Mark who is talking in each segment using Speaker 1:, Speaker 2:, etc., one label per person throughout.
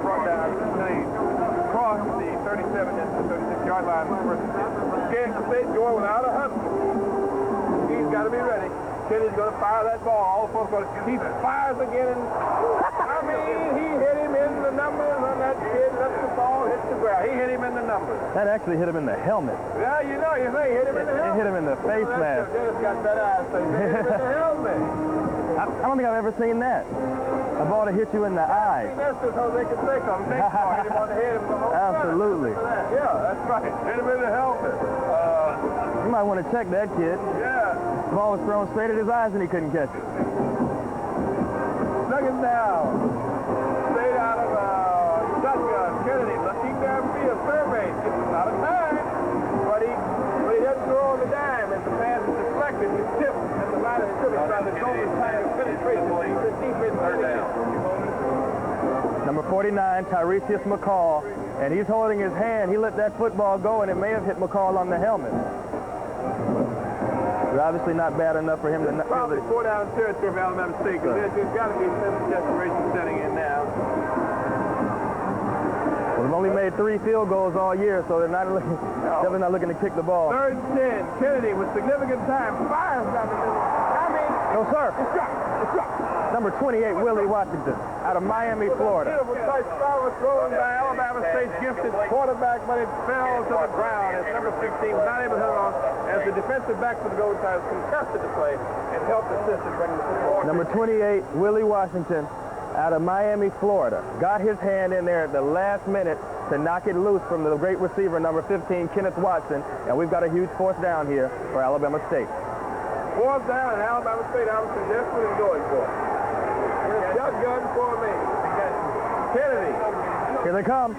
Speaker 1: brought down until he crossed the 37 and 36-yard line. Kansas State going without a hustle. He's got to be ready. Kennedy's going to fire that ball. All the folks going to. He fires again, and I mean, he hit him in the numbers on that kid. Let the ball hit the ground. He hit him in the numbers.
Speaker 2: That actually hit him in the helmet.
Speaker 1: Yeah, you know, you say he hit him in the helmet.
Speaker 2: It hit him in the face mask.
Speaker 1: Dennis got better eyes, so he hit him in the helmet.
Speaker 2: I don't think I've ever seen that. A ball to hit you in the eye.
Speaker 1: That's just how they can say something. Next ball, hit him on the head.
Speaker 2: Absolutely.
Speaker 1: Yeah, that's right. Hit him in the helmet.
Speaker 2: You might want to check that kid.
Speaker 1: Yeah.
Speaker 2: The ball was thrown straight at his eyes and he couldn't catch it.
Speaker 1: Second down. Straight out of Tuskegee. Kennedy looking there to be a survey. It's not a time, but he doesn't throw on the dime. As the pass is deflected, he tips at the line of scrimmage by the golden time of penetration. The defense third down.
Speaker 2: Number 49, Tiresias McCall, and he's holding his hand. He let that football go, and it may have hit McCall on the helmet. But obviously not bad enough for him to not...
Speaker 1: Probably 4 down territory of Alabama State, because there's got to be some desperation setting in now.
Speaker 2: Well, they've only made 3 field goals all year, so they're not looking, definitely not looking to kick the ball.
Speaker 1: Third and 10. Kennedy with significant time fires down the middle. I mean,
Speaker 2: no, sir.
Speaker 1: It's dropped. It's dropped.
Speaker 2: Number 28, Willie Washington, out of Miami, Florida.
Speaker 1: Beautiful tight throw was thrown by Alabama State's gifted quarterback, but it fell to the ground as number 15 was not able to hit on as the defensive back for the Golden Tigers contested the play and helped assist in bringing the football.
Speaker 2: Number 28, Willie Washington, out of Miami, Florida. Got his hand in there at the last minute to knock it loose from the great receiver, number 15, Kenneth Watson, and we've got a huge fourth down here for Alabama State.
Speaker 1: Fourth down, and Alabama State, Alabama desperately going for it. Shotgun for me. Kennedy.
Speaker 2: Here they come.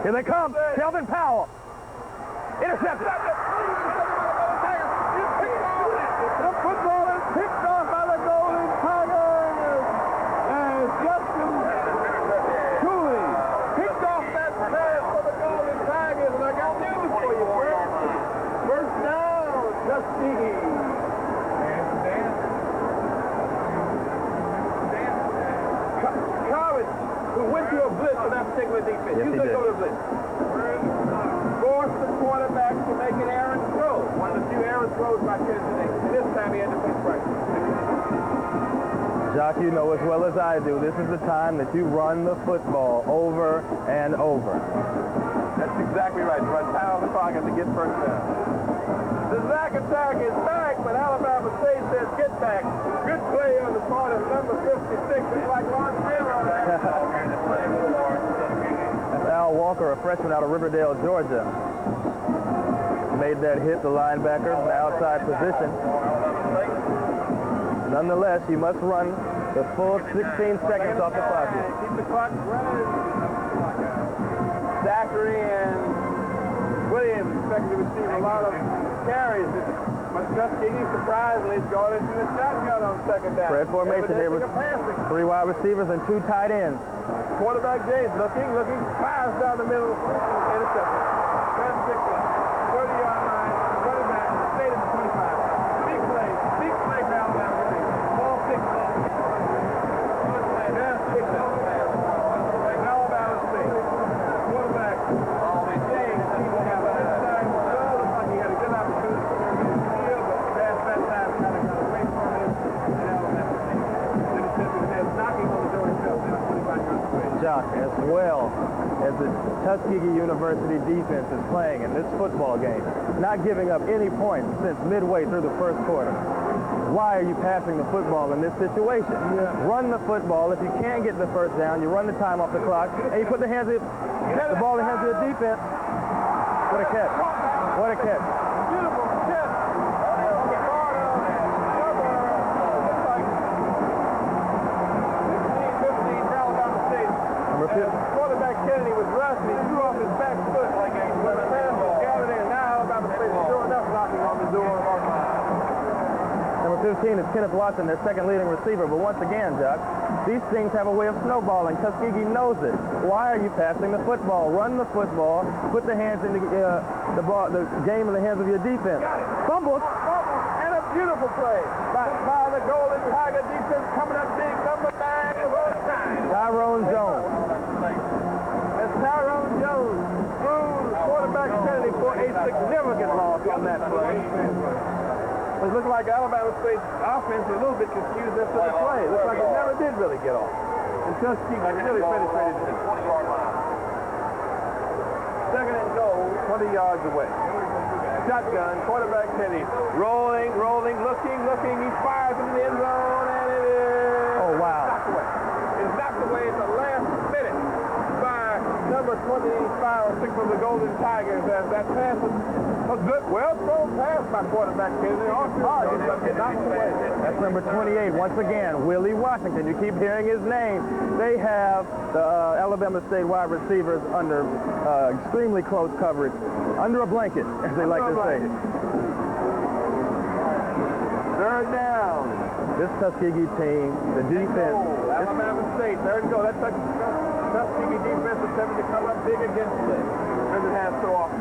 Speaker 2: Here they come. Kelvin Powell. Intercepted.
Speaker 1: The football is picked off by the Golden Tigers. And Justin Cooley picked off that pass for the Golden Tigers. And I got news for you, Bert. First down, Tuskegee. Who went to a blitz for that particular defense.
Speaker 2: Yes,
Speaker 1: you could go to a blitz. Forced the quarterback to make an errant throw. One of the few errant throws by Kennedy today. And this time he had to play practice.
Speaker 2: Jock, you know as well as I do, this is the time that you run the football over and over.
Speaker 1: That's exactly right. Run down the clock and to get first down. The Zach attack is back, but Alabama State says get back. Good play on the part of number 56. It's like Lawrence Taylor.
Speaker 2: That's Al Walker, a freshman out of Riverdale, Georgia. Made that hit, the linebacker, in the outside position. Nonetheless, you must run the full 16 seconds off the clock.
Speaker 1: Keep the clock running. Zachary and Williams expect to receive a lot of carries. But Tuskegee surprisingly is going into the shotgun on second down.
Speaker 2: Spread formation here with 3 wide receivers and 2 tight ends.
Speaker 1: Quarterback James looking, fires down the middle, intercepted. 30-yard line, running back, stayed at the 25. Big play for Alabama State. Ball 6. Alabama State. Quarterback, James, he will have a good time. Looks like he had a good opportunity to field, but past that time, kind of got away from him. And Alabama State. Intercepted his head, knocking on the door himself, down 25 yards away.
Speaker 2: Jock, as well as the Tuskegee University defense is playing in this football game, not giving up any points since midway through the first quarter. Why are you passing the football in this situation? Run the football. If you can't get the first down, you run the time off the clock, and you put the ball in the hands of the defense. What a catch. What a catch.
Speaker 1: Beautiful catch. Quarterback Kennedy was rushed. He threw off his back foot like a pass was gathered in. Now Alabama State is sure enough knocking on the door.
Speaker 2: Number 15 is Kenneth Watson, their second leading receiver. But once again, Jock, these things have a way of snowballing. Tuskegee knows it. Why are you passing the football? Run the football. Put the hands in the game in the hands of your defense. Fumble.
Speaker 1: And a beautiful play by the Golden Tiger defense coming up big. Number 9 of all time.
Speaker 2: Tyrone Jones. never get lost on that play.
Speaker 1: It looked like Alabama State's offense was a little bit confused after the play. It looked like it never did really get off. And Tuskegee really penetrated it.
Speaker 3: 20-yard line.
Speaker 1: Second and goal, 20 yards away. Shotgun, quarterback Kenny, rolling, looking. He fires into the end zone, and it is knocked away. It's knocked away at the last minute by number 25 or 6 of the Golden Tigers as that pass was a good, well-thrown pass by quarterback Kenny. Knocked away.
Speaker 2: That's number 28. Once again, Willie Washington. You keep hearing his name. They have the Alabama State wide receivers under extremely close coverage, under a blanket, as they like to say.
Speaker 1: Third down.
Speaker 2: This Tuskegee team, the defense.
Speaker 1: Alabama State, third and goal. That Tuskegee defense is having to come up big against it, as it has so often.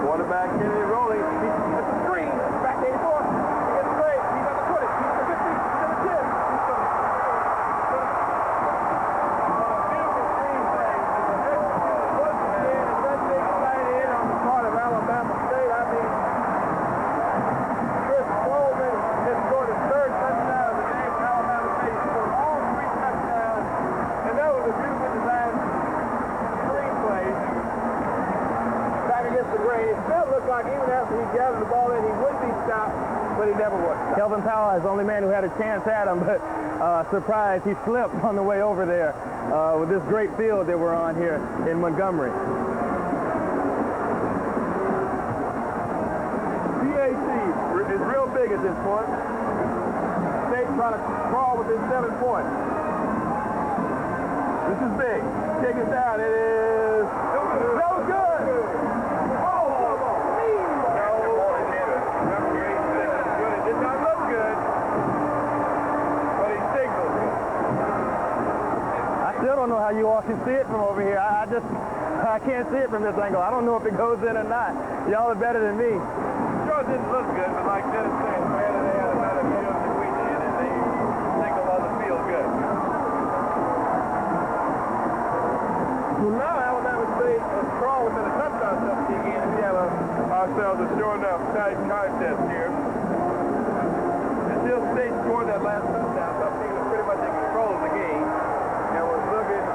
Speaker 1: Quarterback Kennedy rolling. He's at the screen. Back 84. He gets straight. He's at the 20. He's at the 50. He's at the 10. Beautiful screen play. Once again, a good big tight end on the part of Alabama State. I mean, Chris Coleman has scored his third touchdown of the game for Alabama State. He scored all 3 touchdowns. And that was a beautifully designed screen play. Back against the grain. It still looked like even after he gathered the ball in, he would be stopped, but he never was.
Speaker 2: Kelvin Powell is the only man who had a chance at him, but surprised he slipped on the way over there with this great field that we're on here in Montgomery.
Speaker 1: PAT is real big at this point. State trying to crawl within 7 points. This is big. Take it down. It is no good. It did not look good, but he signaled.
Speaker 2: I still don't know how you all can see it from over here. I can't see it from this angle. I don't know if it goes in or not. Y'all are better than me.
Speaker 1: Sure didn't look good, but like Dennis said, man, they had a better field than we did, and they signaled on the field good. So now Alabama State has crawled within a touchdown Tuskegee, and we have ourselves a sure enough tight contest here. Until State scored that last touchdown, Tuskegee was pretty much in control of the game and was looking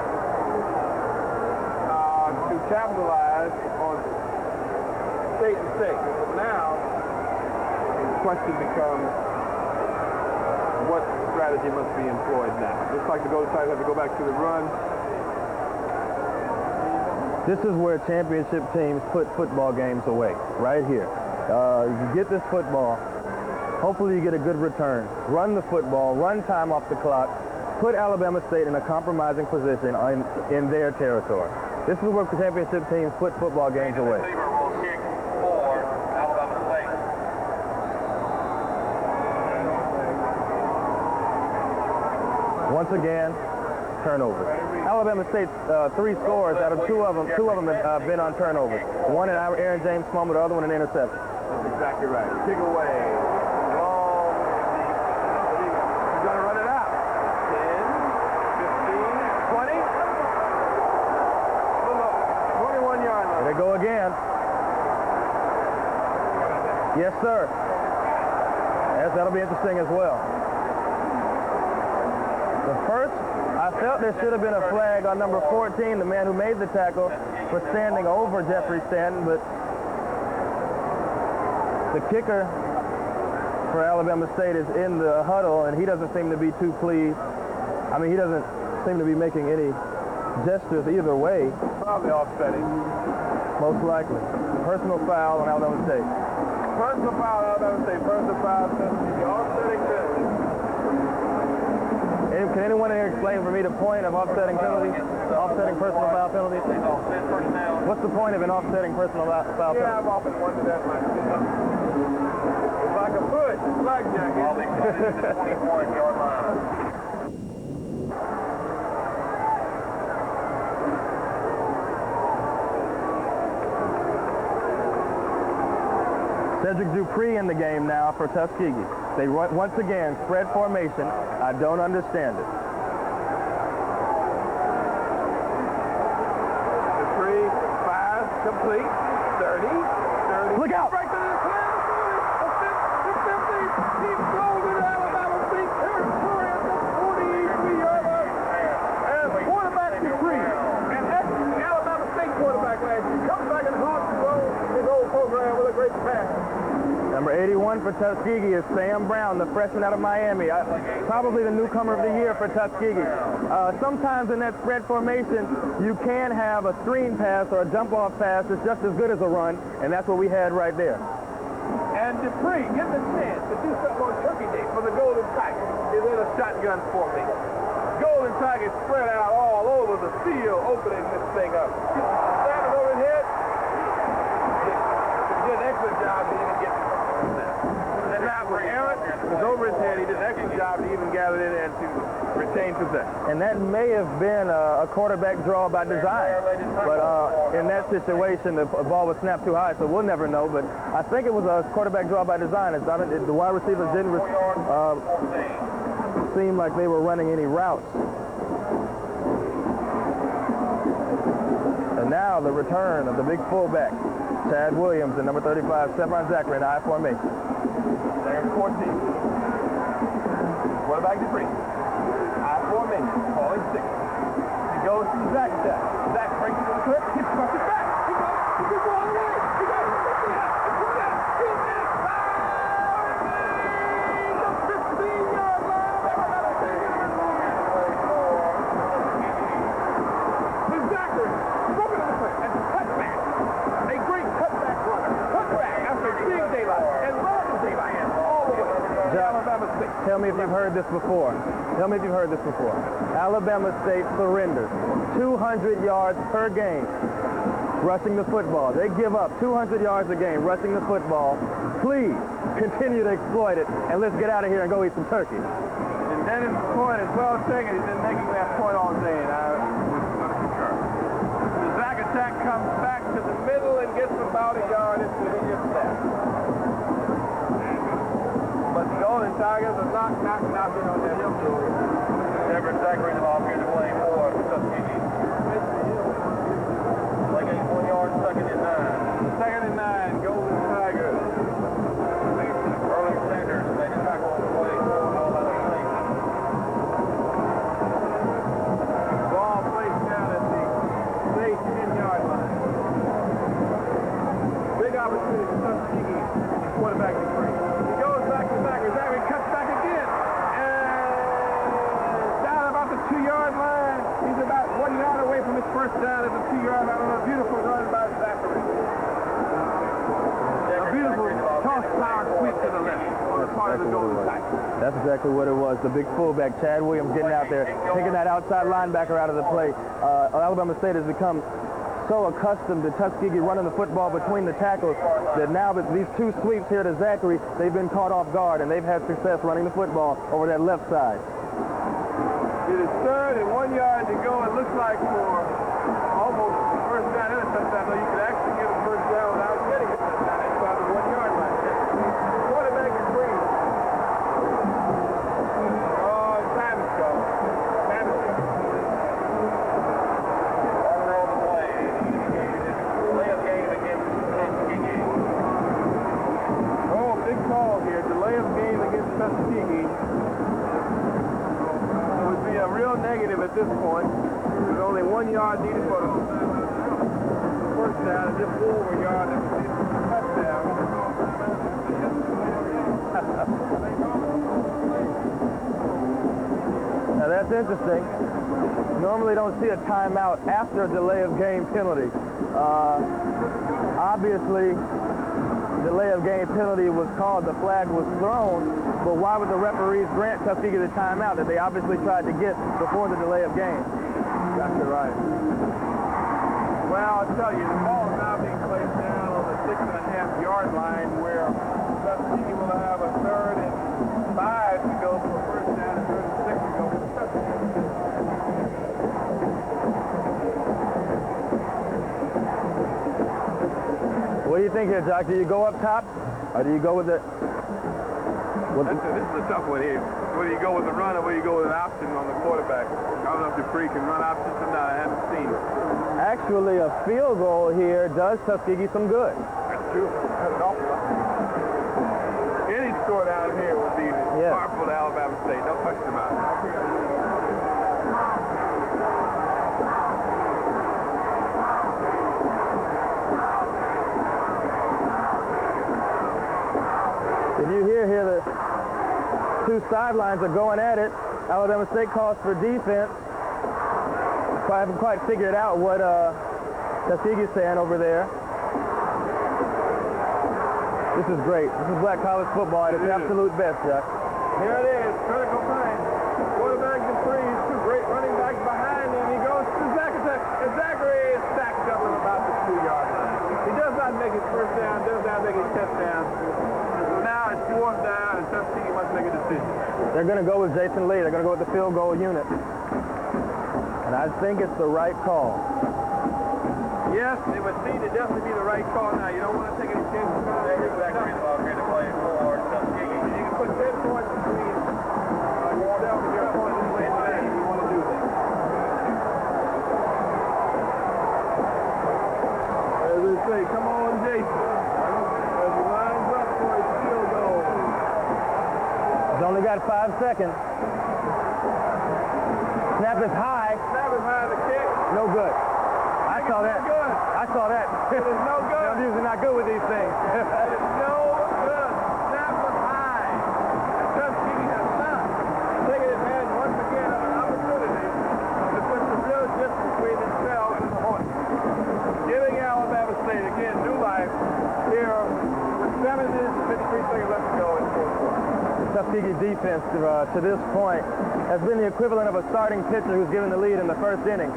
Speaker 1: to capitalize on State and State. Now, the question becomes, what strategy must be employed now? Looks like the Golden Tigers have to go back to the run.
Speaker 2: This is where championship teams put football games away, right here. You get this football, hopefully you get a good return. Run the football, run time off the clock, put Alabama State in a compromising position in their territory. This is where championship teams put football games away.
Speaker 3: The receiver will kick for Alabama State.
Speaker 2: Once again, turnover. Alabama State's 3 scores out of 2 of them have been on turnovers. One in Aaron James' fumble, the other one an interception.
Speaker 1: That's exactly right. Kick away. Long. He's going to run it out. 10, 15, 20. 21-yard line.
Speaker 2: There they go again. Yes, sir. Yes, that'll be interesting as well. The first, I felt there should have been a flag on number 14, the man who made the tackle, for standing over Jeffrey Stanton, but the kicker for Alabama State is in the huddle, and he doesn't seem to be too pleased. I mean, he doesn't seem to be making any gestures either way.
Speaker 1: Probably offsetting.
Speaker 2: Most likely. Personal foul on Alabama State.
Speaker 1: Personal foul, Alabama State. Personal foul, Tuskegee. Offsetting penalty.
Speaker 2: Can anyone here explain for me the point of offsetting penalties? Offsetting personal foul penalties? What's the point of an offsetting personal foul penalty?
Speaker 1: Yeah, I've often wondered that myself. It's like a push. It's blackjack.
Speaker 3: Ball being put into the 24-yard line.
Speaker 2: Cedric Dupree in the game now for Tuskegee. They once again spread formation. I don't understand it.
Speaker 1: Dupree, 5, complete, 30.
Speaker 2: 81 for Tuskegee is Sam Brown, the freshman out of Miami. Probably the newcomer of the year for Tuskegee. Sometimes in that spread formation, you can have a screen pass or a dump-off pass that's just as good as a run, and that's what we had right there.
Speaker 1: And Dupree gets a chance to do something on Turkey Day for the Golden Tigers. He's in a shotgun formation. Golden Tigers spread out all over the field, opening this thing up. Standing over his head. He did an excellent job to even get that. And now for Aaron, it was over his head. He did an excellent job to even gather it in and to retain possession.
Speaker 2: And that may have been a quarterback draw by design. But in that situation, the ball was snapped too high, so we'll never know. But I think it was a quarterback draw by design. The wide receivers didn't seem like they were running any routes. And now the return of the big fullback, Chad Williams, and number 35, Stephon Zachary in I formation.
Speaker 1: There's 14. Quarterback Dupree. I formation, calling 6. He goes to Zach. Zach breaks to the clip. He puts it back. He goes all the way. He goes.
Speaker 2: Tell me if you've heard this before. Alabama State surrenders 200 yards per game rushing the football. They give up 200 yards a game rushing the football. Please continue to exploit it, and let's get out of here and go eat some turkey.
Speaker 1: And Dennis' point is well taken. He's been making that point all day, and I was going to concur. The Zach attack comes back to the middle and gets about a yard into the intercept. But the Golden Tigers are knocking on their hill tool.
Speaker 3: Everett Zachary off here to play for Tuskegee. Like 1 yard, second and 9.
Speaker 1: Second and 9, Golden Tigers.
Speaker 3: Early Sanders made a tackle on the play for Alabama State.
Speaker 1: Ball placed down at the State 10-yard line. Big opportunity for Tuskegee. Quarterback Dupree. He goes back to Zachary. Zachary cuts back again. And down about the 2-yard line. He's about 1 yard away from his first down at the 2-yard line on a beautiful run by Zachary. A beautiful toss power sweep to the left on the part of the Golden Tigers.
Speaker 2: That's exactly what it was. The big fullback, Chad Williams, getting out there, taking that outside linebacker out of the play. Alabama State has become so accustomed to Tuskegee running the football between the tackles that now that these two sweeps here to Zachary, they've been caught off guard, and they've had success running the football over that left side.
Speaker 1: It is 3rd and 1 yard to go. It looks like for almost first down and a touchdown, though you could actually get a first down without getting a touchdown inside the 1 yard line. Quarterback is free. Oh, time is gone. Time is gone.
Speaker 3: Runner on the play. Delay of game against Tuskegee.
Speaker 1: Oh, big call here. Delay of game against Tuskegee. It would be a real negative at this point. There's only 1 yard needed for the first down and just over a yard to the touchdown.
Speaker 2: Now that's interesting. Normally don't see a timeout after a delay of game penalty. Obviously, delay of game penalty was called, the flag was thrown, but why would the referees grant Tuskegee the timeout that they obviously tried to get before the delay of game?
Speaker 1: Exactly right. Well, I'll tell you, the ball is now being placed down on the 6.5 yard line where Tuskegee will have a 3rd and 5 to go for a first down and 3rd and 6 to go for the touchdown.
Speaker 2: What do you think here, Jock? Do you go up top, or do you go with the...
Speaker 1: This is a tough one here. Whether you go with the run or whether you go with an option on the quarterback. I don't know if Dupree can run options or not. I haven't seen it.
Speaker 2: Actually, a field goal here does Tuskegee some good.
Speaker 1: That's true. That's an awful lot. Any score down here would be powerful to Alabama State. No question about it.
Speaker 2: two sidelines are going at it. Alabama State calls for defense. I haven't quite figured out what Tuskegee's saying over there. This is great. This is black college football at its absolute best, Jack.
Speaker 1: Here it is, critical play. Quarterback and threes, two great running backs behind him. He goes to Zachary, and Zachary is stacked up at about the 2-yard line. He does not make his first down, does not make his touchdown. Now it's fourth down, and Tuskegee must make a decision.
Speaker 2: They're going to go with Jason Lee. They're going to go with the field goal unit. And I think it's the right call.
Speaker 1: Yes, it would seem to definitely be the right call. Now, you don't want to take any chances.
Speaker 3: Zachary is all ready to play for Tuskegee.
Speaker 1: You can put 10 points between yourself and your opponent and play today if you want to do that. As they say, come on, Jason. As he lines up for his field goal.
Speaker 2: He's only got 5 seconds. Snap is high.
Speaker 1: Snap is high, the kick.
Speaker 2: No good. I saw that.
Speaker 1: Good.
Speaker 2: I saw that.
Speaker 1: It is no good.
Speaker 2: I'm usually not good with these things.
Speaker 1: It is no good. Snap was high. And Tuskegee has not taken advantage once again of an opportunity to put some real distance between themselves and the Hornets. Giving Alabama State, again, new life here with 7 minutes and 53 seconds left to go in the fourth quarter.
Speaker 2: The Tuskegee defense to this point has been the equivalent of a starting pitcher who's given the lead in the first inning.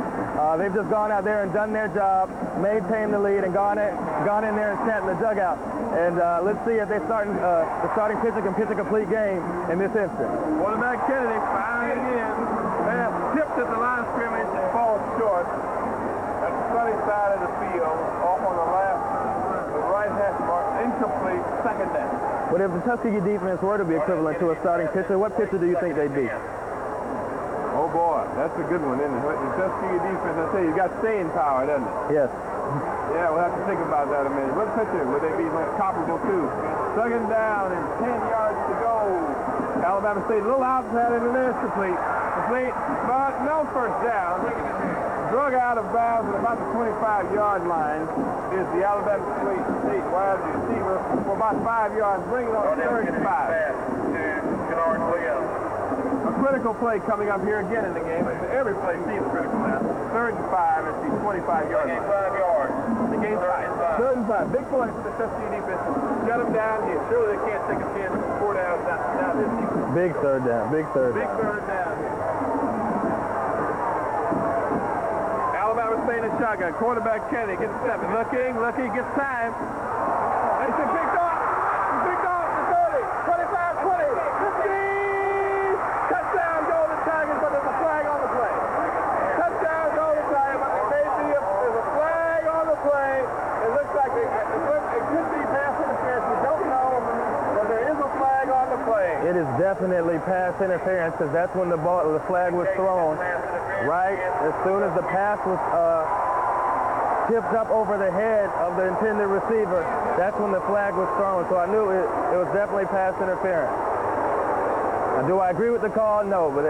Speaker 2: They've just gone out there and done their job, maintained the lead, and gone in there and sat in the dugout. And let's see if the starting pitcher can pitch a complete game in this instance.
Speaker 1: Quarterback Kennedy firing again. Pass tipped at the line of scrimmage and falls short. At the sunny side of the field, off on the left, the right hash mark, incomplete, second down.
Speaker 2: But if the Tuskegee defense were to be equivalent to a starting pitcher, what pitcher do you think they'd be?
Speaker 1: Oh boy, that's a good one, isn't it? The Tuskegee defense, I tell you, got staying power, doesn't it?
Speaker 2: Yes.
Speaker 1: Yeah, we'll have to think about that a minute. What pitcher would they be comparable to? Second down and 10 yards to go. Alabama State, a little outside and it is complete. Complete, but no first down. Drug out of bounds at about the 25-yard line is the Alabama State wide receiver for about 5 yards, bringing on 35. A critical play coming up here again in the game. Every play seems critical now. 3rd and 5 at the 25-yard line.
Speaker 3: 5 yards.
Speaker 1: The game's 3rd and 5. Big play for the Tuskegee defense. Shut them down here. Surely they can't take a chance with 4 downs down this defense.
Speaker 2: Big third down. Big third
Speaker 1: Big
Speaker 2: down.
Speaker 1: 3rd down here. Alabama State in shotgun. Quarterback Kennedy gets stepping. Looking, gets time. It's been picked off. Picked off to 30, 25, 20, 15. Touchdown, Golden Tigers, but there's a flag on the play. Touchdown, Golden Tigers, but there's a flag on the play. It looks like it could be pass interference. We don't know, but there is a flag on the play.
Speaker 2: It is definitely pass interference because that's when the flag was thrown. Right as soon as the pass was tipped up over the head of the intended receiver, that's when the flag was thrown. So I knew it was definitely pass interference. Now, do I agree with the call? No, but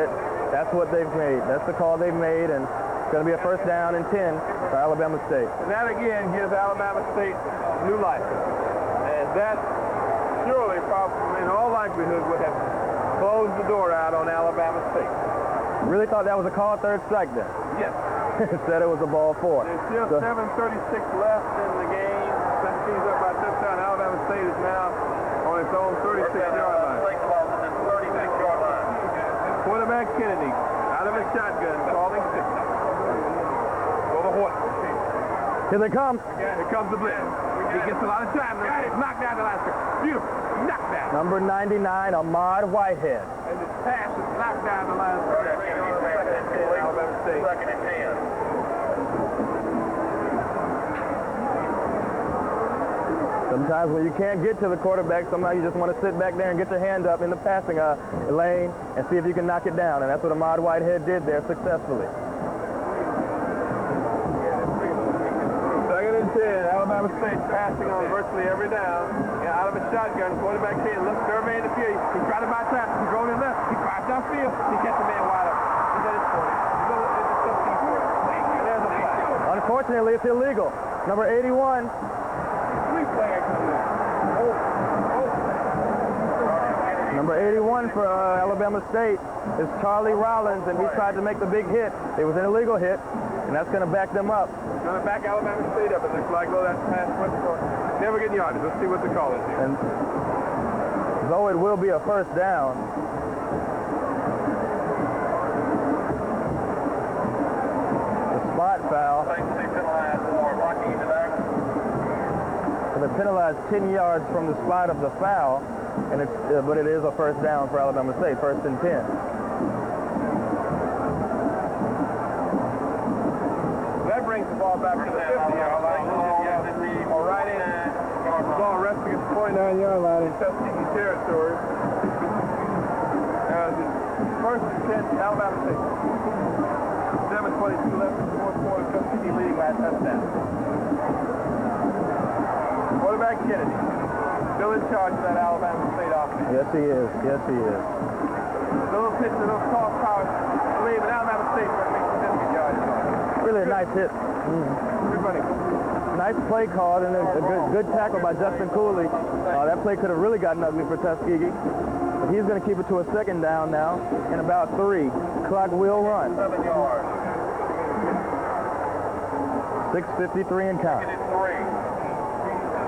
Speaker 2: that's what they've made. That's the call they've made, and it's going to be a first down and 10 for Alabama State.
Speaker 1: And that again gives Alabama State new life. And that surely, probably, in all likelihood, would have closed the door out on Alabama State.
Speaker 2: Really thought that was a call third strike then?
Speaker 1: Yes.
Speaker 2: Instead it was a ball 4.
Speaker 1: There's still 7:36 left in the game. Tuskagee's up by touchdown. Alabama State is now on its own 36-yard line. Quarterback Kennedy out of his shotgun, calling signal. For the Hornets.
Speaker 2: Here they come.
Speaker 1: Here comes the blitz. He gets a lot of time. Knocked down the last one. Beautiful. Knocked down.
Speaker 2: Number 99, Ahmad Whitehead.
Speaker 1: And the pass is knocked down the last one. Alabama State.
Speaker 3: Second and 10.
Speaker 2: Sometimes when you can't get to the quarterback, somehow you just want to sit back there and get your hand up in the passing lane and see if you can knock it down. And that's what Ahmad Whitehead did there successfully.
Speaker 1: Second and 10. Alabama State passing on virtually every down. And out of a shotgun, quarterback Kennedy looks surveying the field. He tried to buy time. He's rolling left. He drives downfield. He gets the man wide open. He's at his 40. He's at the 40. There's a flag.
Speaker 2: Unfortunately, it's illegal. Number 81. Number 81 for Alabama State is Charlie Rollins, and he tried to make the big hit. It was an illegal hit, and that's going to back them up.
Speaker 1: It's going to back Alabama State up. It looks like, oh, that's pass went for never getting yardage. Let's see what the call is here.
Speaker 2: And though it will be a first down, the spot foul. So they penalized 10 yards from the spot of the foul, and but it is a first down for Alabama State, 1st and 10.
Speaker 1: That brings the ball back to the 50-yard line. All right in. The ball rests against the 49-yard line in Tuskegee territory. 1st and 10, Alabama State. 7:22 left in the fourth quarter. Tuskegee leading by a touchdown. Quarterback Kennedy still in charge of that Alabama State offense.
Speaker 2: Yes, he is. Yes, he is.
Speaker 1: Little pitch to those cross powers. Believe in Alabama State for a significant yardage.
Speaker 2: Really a nice hit.
Speaker 1: Good running.
Speaker 2: Nice play called, and a good tackle by Justin Cooley. That play could have really gotten ugly for Tuskegee. But he's going to keep it to a second down now in about 3. Clock will run.
Speaker 3: 7 yards.
Speaker 2: 6:53 and count.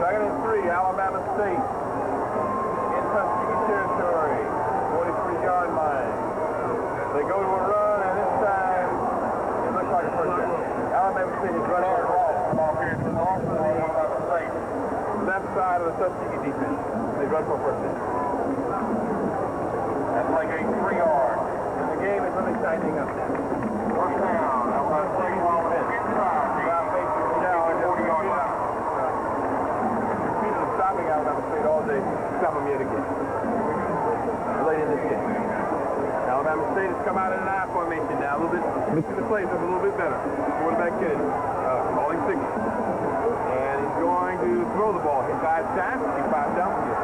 Speaker 1: Second and 3, Alabama State in Tuskegee territory, 43-yard line. They go to a run, and this time it looks like a first down. Alabama State is running off the left side of the Tuskegee defense. They run for a first down.
Speaker 3: That's like 3 yards.
Speaker 1: And the game is really tightening up now.
Speaker 3: First down. Alabama State on the 40-yard line.
Speaker 1: Stopping Alabama State all day, stop them yet again. Late in this game. Alabama State has come out in an I formation now, a little bit, the plays up a little bit better. Quarterback Kennedy, calling signal. And he's going to throw the ball. He 5 times, he 5 down for you.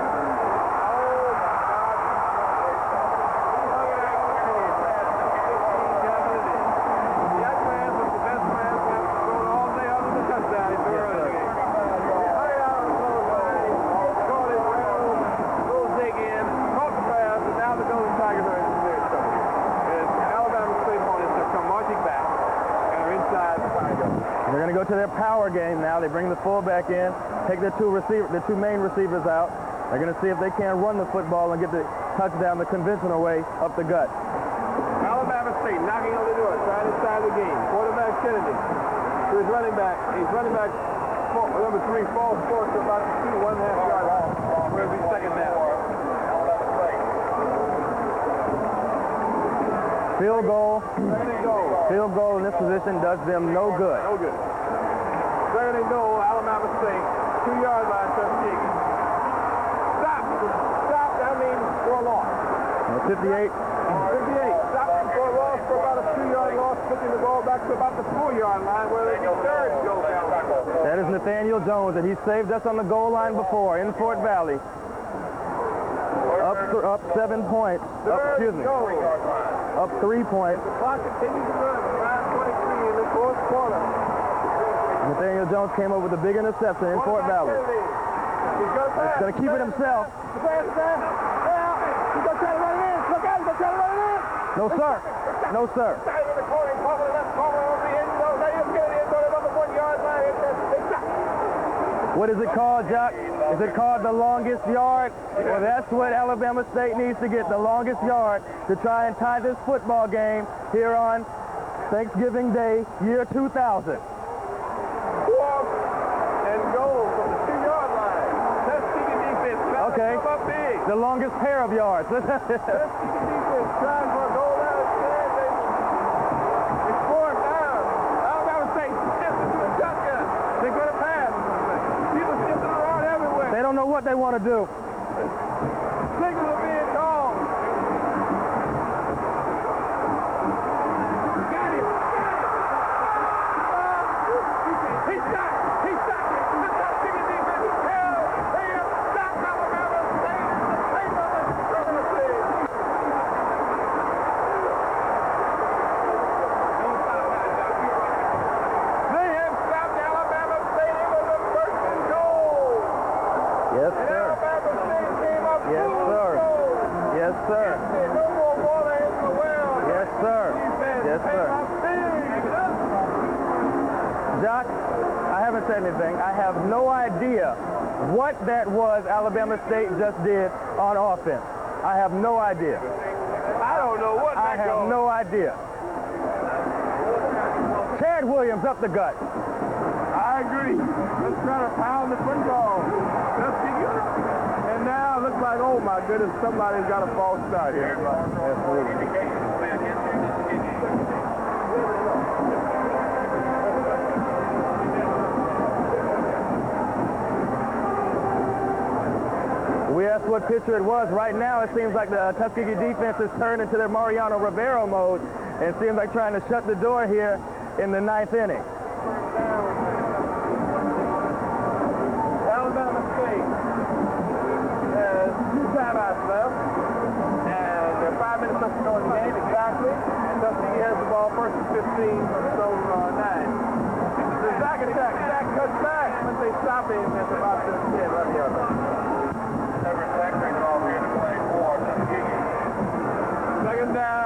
Speaker 2: They're going to go to their power game now. They bring the fullback in, take the two main receivers out. They're going to see if they can run the football and get the touchdown the conventional way up the gut.
Speaker 1: Alabama State knocking on the door, trying inside the game. Quarterback Kennedy to his running back. He's running back number 3, falls forward to about the 1.5 yard line. Where we second down.
Speaker 2: Field goal in this position does them no good.
Speaker 1: No good. Second and goal, Alabama State, 2-yard line, Tuskegee. Stop. That means for a loss.
Speaker 2: 58.
Speaker 1: 58. Stop for a loss for about a 2-yard loss, pushing the ball back to about the 4-yard line where they get third goal down.
Speaker 2: That is Nathaniel Jones, and he saved us on the goal line before in Fort Valley. Up 7 points. Up 3 points.
Speaker 1: The clock continues to run. 5:23 in the fourth quarter.
Speaker 2: Nathaniel Jones came up with a big interception in Fort Valley.
Speaker 1: He's
Speaker 2: going to keep it himself.
Speaker 1: He's going to try to run it in. Look out, he's going to try to run it in.
Speaker 2: No, sir. No, sir.
Speaker 1: Side of the corner, top of the left corner over the end zone. Now you're getting in about the 1-yard line.
Speaker 2: What is it called, Jock? Is it called the longest yard? Well, that's what Alabama State needs to get, the longest yard, to try and tie this football game here on Thanksgiving Day, year 2000.
Speaker 1: Walk and goal from the 2-yard line. Tuskegee defense trying to come up big.
Speaker 2: The longest pair of yards.
Speaker 1: Tuskegee defense trying for a goal line. It's 4th down. Alabama State shifting to the shotgun. They're going to pass. People shifting around everywhere.
Speaker 2: They don't know what they want to do.
Speaker 1: Signals are being called. Got him. He's shot. The Tuskegee defense is held. They have stopped Alabama State in the shape of the supremacy. They have stopped Alabama State. It was a 1st and goal.
Speaker 2: Yes,
Speaker 1: And
Speaker 2: sir.
Speaker 1: Alabama State came up
Speaker 2: Yes,
Speaker 1: full
Speaker 2: sir.
Speaker 1: goal.
Speaker 2: Doc, I haven't said anything. I have no idea what that was Alabama State just did on offense. I have no idea.
Speaker 1: I don't know what
Speaker 2: I have no idea. Chad Williams up the gut.
Speaker 1: I agree. Let's try to pound the football. And now it looks like, oh my goodness, somebody's got a false start here.
Speaker 3: Indications will be against Tuskegee.
Speaker 2: We asked what pitcher it was. Right now, it seems like the Tuskegee defense has turned into their Mariano Rivera mode and seems like trying to shut the door here in the 9th inning.
Speaker 1: Alabama State has 2 timeouts left, and there are 5 minutes left to go in the game exactly. And Tuskegee has the ball first and 15 from zone 9. The Zach attack. Zach cuts back, but they stop him at about the 10 right here.
Speaker 3: Second down.